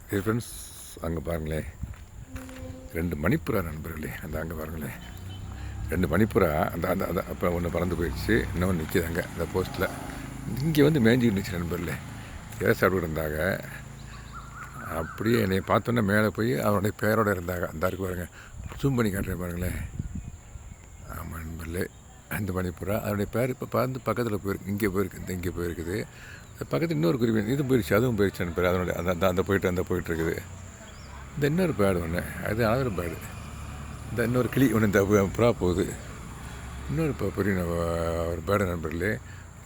Friends, அங்கே பாருங்களேன், 2 மணிப்புறா நண்பர்களே. அந்த அங்கே பாருங்களேன், 2 மணிப்புறா. அந்த அந்த அந்த அப்போ ஒன்று பறந்து போயிடுச்சு, இன்னொன்று நிற்கிது அங்கே அந்த போஸ்ட்டில். இங்கே வந்து மேய்ஞ்சி இருந்துச்சு நண்பர்களே. இறை சாப்பிட்டு இருந்தாங்க. அப்படியே என்னை பார்த்தோன்னே மேலே போய் அவனுடைய பேரோடு இருந்தாங்க. அந்த இருக்கு பாருங்க, ஜூம் பண்ணி காட்டுறேன் பாருங்களேன். ஆமாம் நண்பர்களே, அந்த மணிப்புறா அதனுடைய பேர் இப்போ பார்த்து பக்கத்தில் போயிருக்கு. இங்கே போயிருக்கு, இங்கே போயிருக்குது. பக்கத்தில் இன்னொரு குருவி இது போயிடுச்சு, அதுவும் போயிடுச்சு நண்பர். அதனுடைய அந்த அந்த போயிட்டுருக்குது. இந்த இன்னொரு பேடு ஒன்று, அது அனதர் பேடு. இந்த இன்னொரு கிளி ஒன்று, இந்த புறா போகுது. இன்னொரு பெரிய ஒரு பேடு நண்பர்களே.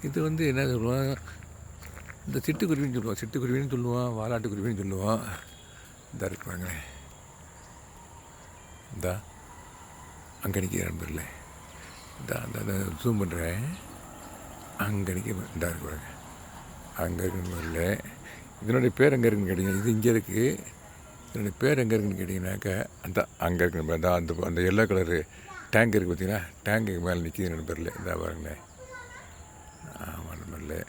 இது வந்து என்ன சொல்லுவான், இந்த சிட்டுக்குருவின்னு சொல்லுவான். சிட்டுக்குருவின்னு சொல்லுவான், வாலாட்டுக்குருவின்னு சொல்லுவான். இந்த இருப்பாங்க, இந்தா அங்கே நிற்கிற நண்பர்களே. அந்த ஜூம் பண்ணுறேன், அங்கே நிற்க இந்த இருக்குறாங்க. அங்கே இருக்குன்னு இதனுடைய பேர் எங்கே இருக்குன்னு கேட்டிங்கன்னா, இது இங்கே இருக்குது. இதனுடைய பேர் எங்கே இருக்குன்னு கேட்டிங்கனாக்கா, அந்த அங்கே இருக்கு. அந்த அந்த எல்லோ கலரு டேங்க் இருக்குது பார்த்தீங்கன்னா, டேங்குக்கு மேலே நிற்கிது நண்பர்களே. இந்த பாருங்களேன். ஆமாம் நண்பர்களே,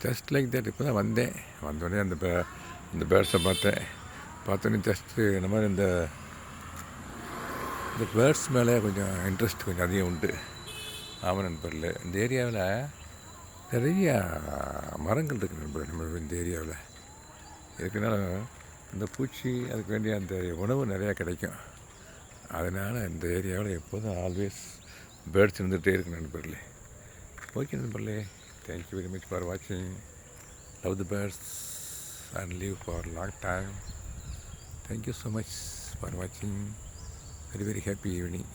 ஜஸ்ட் லைக் தட். இப்போ தான் வந்தோடனே அந்த பேர்ட்ஸை பார்த்தோன்னே ஜஸ்ட்டு இந்த மாதிரி இந்த பேர்ட்ஸ் மேலே கொஞ்சம் இன்ட்ரெஸ்ட் கொஞ்சம் அதிகம் உண்டு. ஆமாம் நண்பர்களே, இந்த ஏரியாவில் நிறையா மரங்கள் இருக்குது நண்பர். நம்ம இந்த ஏரியாவில் இருக்கனால இந்த பூச்சி அதுக்கு வேண்டிய அந்த உணவு நிறையா கிடைக்கும். அதனால் இந்த ஏரியாவில் எப்போதும் ஆல்வேஸ் பேர்ட்ஸ் இருந்துகிட்டே இருக்கு நண்பர்களே. ஓகே நண்பர்களே, தேங்க்யூ வெரி மச் ஃபார் வாட்சிங். Love the birds and live for long time. Thank you so much for வாட்சிங். Very very happy evening.